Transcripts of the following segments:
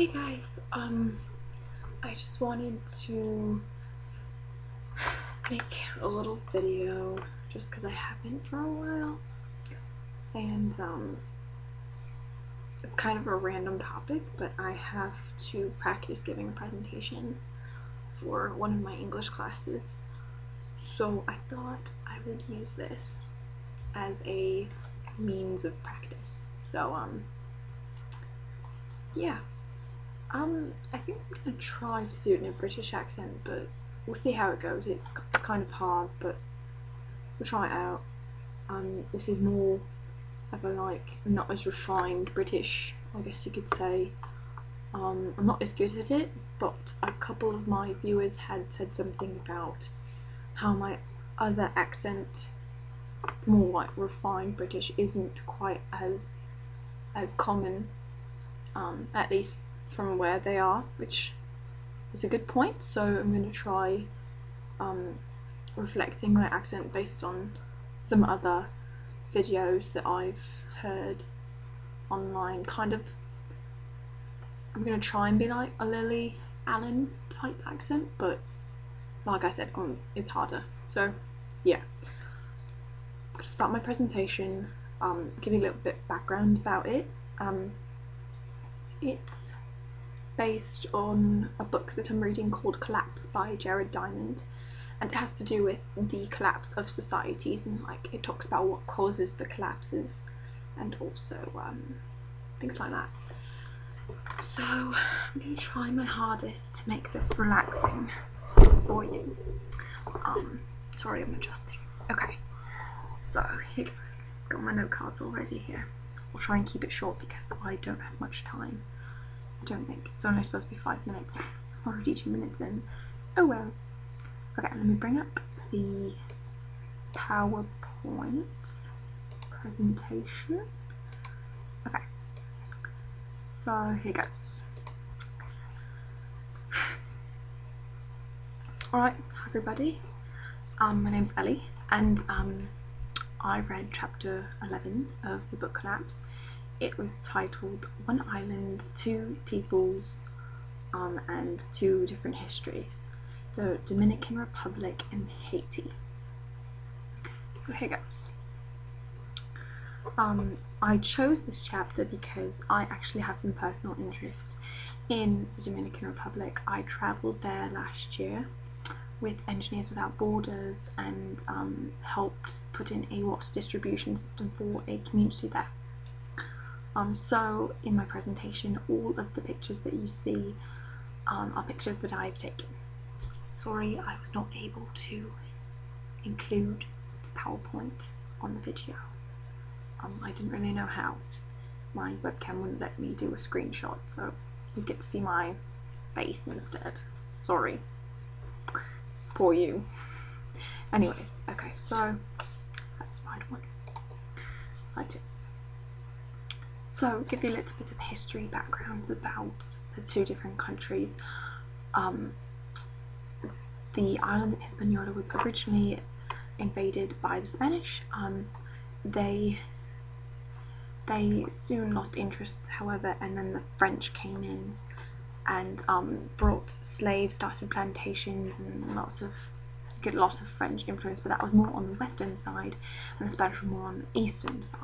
Hey guys, I just wanted to make a little video just because I haven't for a while, and it's kind of a random topic, but I have to practice giving a presentation for one of my English classes, so I thought I would use this as a means of practice. So yeah. I think I'm gonna try to do it in a British accent, but we'll see how it goes. It's kind of hard, but we'll try it out. This is more of a not as refined British, I guess you could say. I'm not as good at it, but a couple of my viewers had said something about how my other accent, more like refined British, isn't quite as common, at least from where they are, which is a good point. So I'm going to try reflecting my accent based on some other videos that I've heard online. I'm going to try and be like a Lily Allen type accent, but like I said, it's harder. So yeah, I'm going to start my presentation, give you a little bit of background about it. It's based on a book that I'm reading called Collapse by Jared Diamond, and it has to do with the collapse of societies, and it talks about what causes the collapses and also things like that. So I'm going to try my hardest to make this relaxing for you. Sorry, I'm adjusting. Okay, so here goes. Got my note cards already here. I'll try and keep it short because I don't have much time. I don't think. It's only supposed to be 5 minutes. I'm already 2 minutes in. Oh well. Okay, let me bring up the PowerPoint presentation. Okay. So here goes. Alright, everybody. My name's Ellie, and I read chapter 11 of the book Collapse. It was titled One Island, Two Peoples, and Two Different Histories, the Dominican Republic and Haiti. So here goes. I chose this chapter because I actually have some personal interest in the Dominican Republic. I travelled there last year with Engineers Without Borders and helped put in a water distribution system for a community there. So in my presentation, all of the pictures that you see are pictures that I've taken. Sorry, I was not able to include the PowerPoint on the video. I didn't really know how. My webcam wouldn't let me do a screenshot, so you get to see my face instead. Sorry. Poor you. Anyways, okay, so that's slide 1. Slide 2. So, give you a little bit of history background about the two different countries. The island of Hispaniola was originally invaded by the Spanish. They soon lost interest, however, and then the French came in and brought slaves, started plantations, and lots of French influence, but that was more on the western side, and the Spanish were more on the eastern side.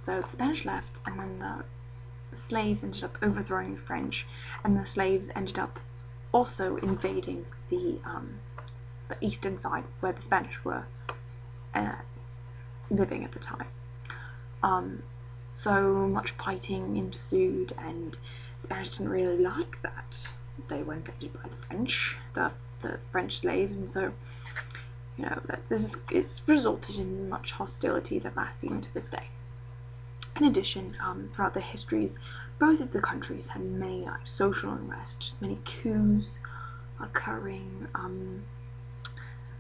So the Spanish left, and then the slaves ended up overthrowing the French, and the slaves ended up also invading the eastern side where the Spanish were living at the time. So much fighting ensued, and Spanish didn't really like that. They were invaded by the French, the French slaves, and so it's resulted in much hostility that lasts even to this day. In addition, throughout their histories, both of the countries had many social unrest, just many coups occurring.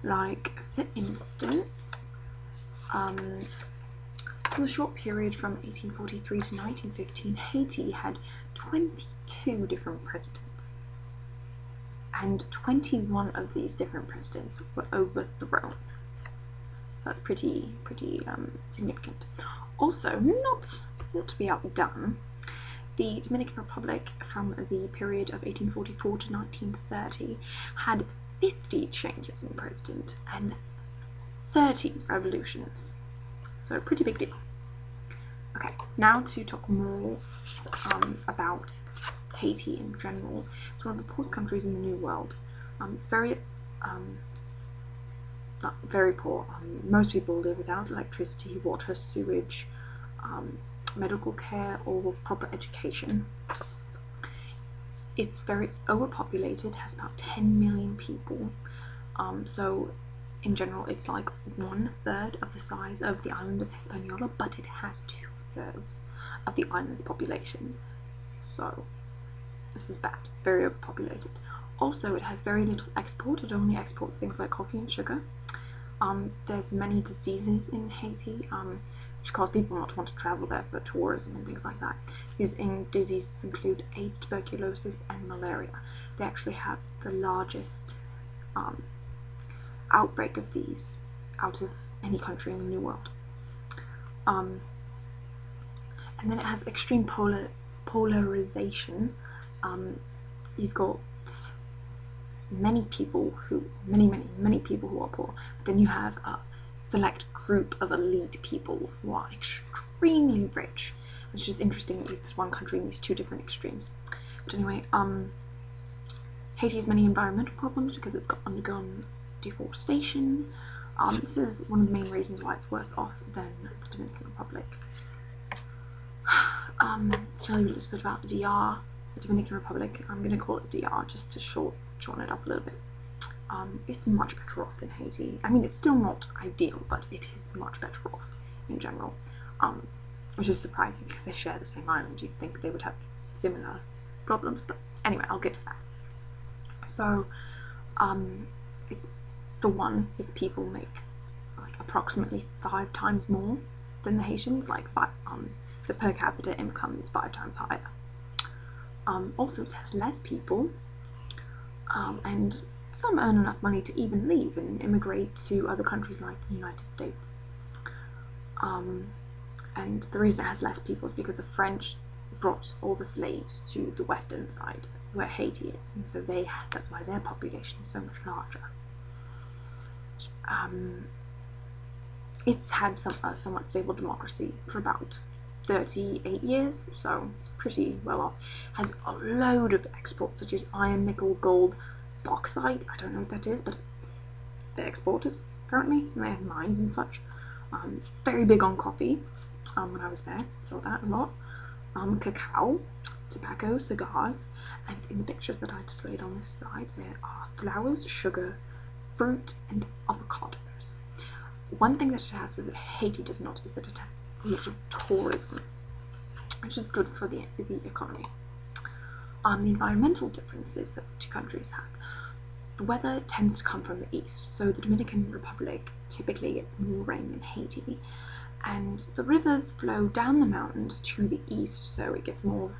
For instance, for the short period from 1843 to 1915, Haiti had 22 different presidents, and 21 of these different presidents were overthrown. So that's pretty significant. Also, not to be outdone, the Dominican Republic from the period of 1844 to 1930 had 50 changes in president and 30 revolutions. So a pretty big deal. Okay, now to talk more about Haiti in general. It's one of the poorest countries in the New World. It's very poor. Most people live without electricity, water, sewage, medical care, or proper education. It's very overpopulated, has about 10 million people. So in general, it's like 1/3 of the size of the island of Hispaniola, but it has 2/3 of the island's population. So this is bad. It's very overpopulated. Also, it has very little export. It only exports things like coffee and sugar. There's many diseases in Haiti, which cause people not to want to travel there for tourism and things like that. These diseases include AIDS, tuberculosis, and malaria. They actually have the largest outbreak of these out of any country in the New World. And then it has extreme polarization. You've got many people who are poor, but then you have a select group of elite people who are extremely rich. It's just interesting that there's one country in these two different extremes. But anyway, Haiti has many environmental problems because it's undergone deforestation. This is one of the main reasons why it's worse off than the Dominican Republic. To tell you a little bit about the DR, the Dominican Republic, I'm going to call it DR just to shorten it up a little bit. It's much better off than Haiti. I mean, it's still not ideal, but it is much better off in general, which is surprising because they share the same island. You'd think they would have similar problems, but anyway, I'll get to that. So, its people make like approximately 5 times more than the Haitians. Like, the per capita income is 5 times higher. Also, it has less people, and some earn enough money to even leave and immigrate to other countries like the United States. And the reason it has less people is because the French brought all the slaves to the western side, where Haiti is, and so that's why their population is so much larger. It's had a somewhat stable democracy for about 38 years, so it's pretty well off. Has a load of exports such as iron, nickel, gold, bauxite. I don't know what that is, but they export it apparently, and they have mines and such. Very big on coffee. When I was there, saw that a lot. Cacao, tobacco, cigars, and in the pictures that I displayed on this slide, there are flowers, sugar, fruit, and avocados. One thing that it has that Haiti does not is that it has a lot of tourism, which is good for the economy. The environmental differences that the two countries have. The weather tends to come from the east, so the Dominican Republic typically gets more rain than Haiti, and the rivers flow down the mountains to the east, so it gets more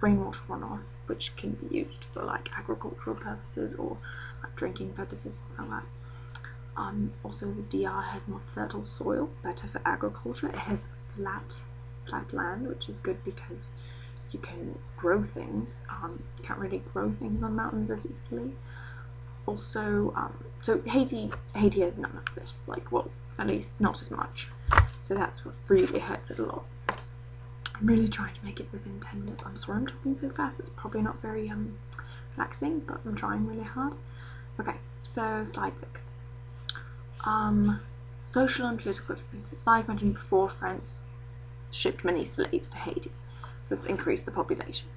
rainwater runoff, which can be used for like agricultural purposes or like drinking purposes and stuff like that. Also, the DR has more fertile soil, better for agriculture. It has flat land, which is good because you can grow things. You can't really grow things on mountains as easily. Also, so Haiti has none of this, like, well, at least not as much. So that's what really hurts it a lot. I'm really trying to make it within 10 minutes. I'm sorry I'm talking so fast. It's probably not very relaxing, but I'm trying really hard. Okay, so slide 6. Social and political differences. Like I mentioned before, France shipped many slaves to Haiti, so it's increased the population.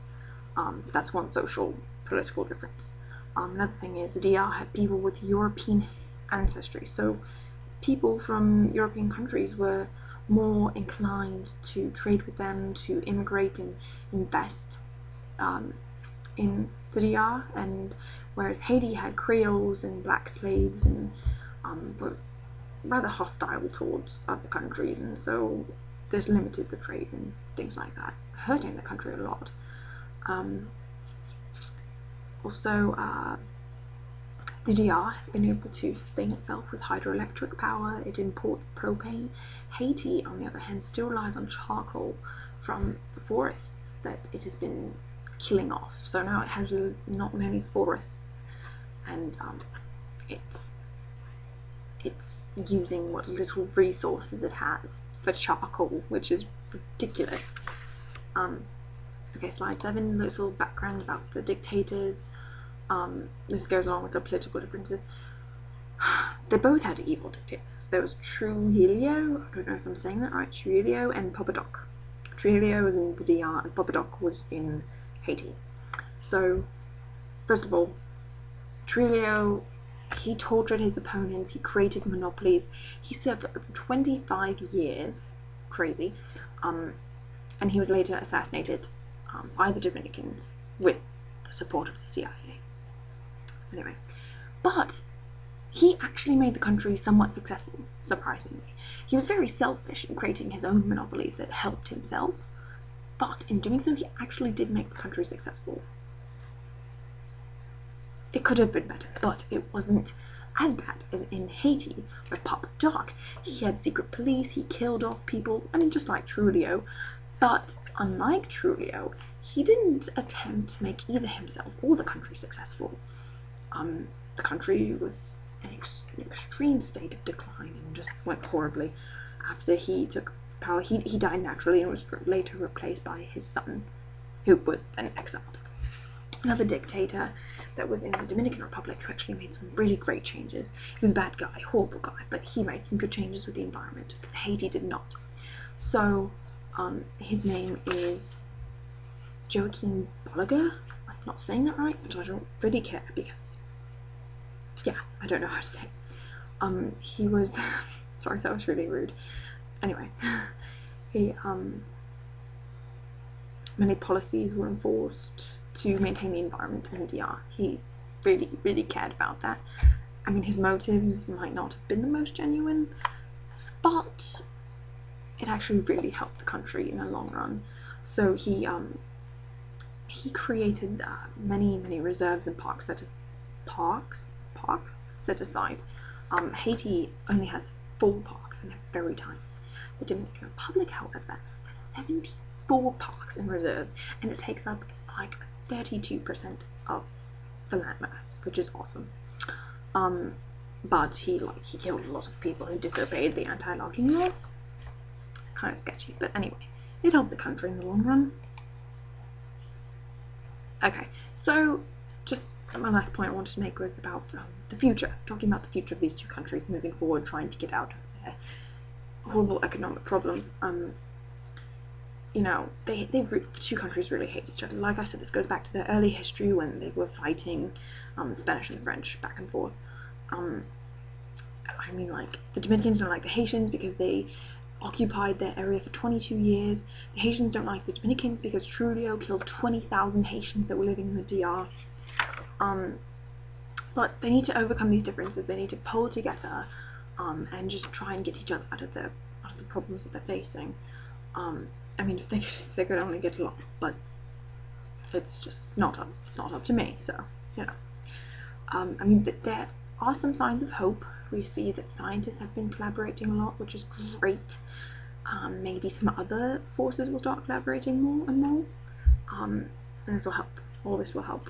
That's one social political difference. Another thing is the DR had people with European ancestry, so people from European countries were more inclined to trade with them, to immigrate and invest in the DR, and whereas Haiti had Creoles and black slaves and were rather hostile towards other countries, and so this limited the trade and things like that, hurting the country a lot. Also, the DR has been able to sustain itself with hydroelectric power. It imports propane. Haiti, on the other hand, still relies on charcoal from the forests that it has been killing off. So now it has not many forests, and it's using what little resources it has for charcoal, which is ridiculous. Okay, slide 7, little background about the dictators. This goes along with the political differences. They both had evil dictators. There was Trujillo, I don't know if I'm saying that right, Trujillo and Popadoc. Trujillo was in the DR and Popadoc was in Haiti. So, first of all, Trujillo, he tortured his opponents, he created monopolies, he served for over 25 years, crazy, and he was later assassinated by the Dominicans with the support of the CIA. Anyway, but he actually made the country somewhat successful, surprisingly. He was very selfish in creating his own monopolies that helped himself, but in doing so he actually did make the country successful. It could have been better, but it wasn't as bad as in Haiti, where Popadoc, he had secret police, he killed off people, I mean, just like Trujillo, but unlike Trujillo, he didn't attempt to make either himself or the country successful. The country was in an extreme state of decline and just went horribly. After he took power, he died naturally and was later replaced by his son, who was then exiled. Another dictator that was in the Dominican Republic who actually made some really great changes. He was a bad guy, horrible guy, but he made some good changes with the environment that Haiti did not. So his name is Joaquin Balaguer. I'm not saying that right, but I don't really care because, yeah, I don't know how to say it. He was, sorry, that was really rude. Anyway, he, many policies were enforced to maintain the environment in the DR. He really, really cared about that. I mean, his motives might not have been the most genuine, but it actually really helped the country in the long run. So he created many reserves and parks set aside. Haiti only has 4 parks and they're very tiny. The Dominican Republic, however, has 74 parks and reserves, and it takes up like 32% of the landmass, which is awesome. But he killed a lot of people who disobeyed the anti-logging laws. Kind of sketchy, but anyway, it helped the country in the long run. Okay, so just my last point I wanted to make was about the future, talking about the future of these two countries moving forward, trying to get out of their horrible economic problems. You know, the two countries really hate each other. Like I said, this goes back to their early history when they were fighting the Spanish and the French back and forth. I mean, like, the Dominicans don't like the Haitians because they occupied their area for 22 years. The Haitians don't like the Dominicans because Trujillo killed 20,000 Haitians that were living in the DR. But they need to overcome these differences. They need to pull together and just try and get each other out of the problems that they're facing. I mean, if they could only get along, but it's not up to me. So, you know, I mean, there are some signs of hope. We see that scientists have been collaborating a lot, which is great. Maybe some other forces will start collaborating more and more, and this will help. All this will help.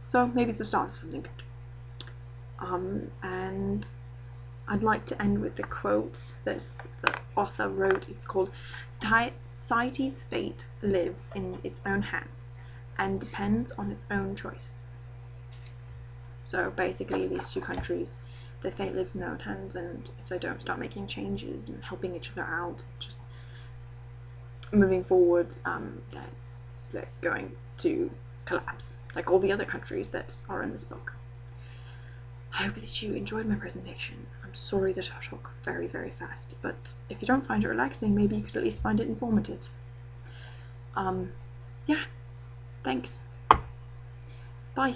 So maybe it's the start of something good. And I'd like to end with the quote that the author wrote. It's called, "Society's fate lives in its own hands and depends on its own choices." So basically, these two countries, their fate lives in their own hands, and if they don't start making changes and helping each other out, just moving forward, they're going to collapse, like all the other countries that are in this book. I hope that you enjoyed my presentation. I'm sorry that I talk very, very fast, but if you don't find it relaxing, maybe you could at least find it informative. Yeah, thanks. Bye.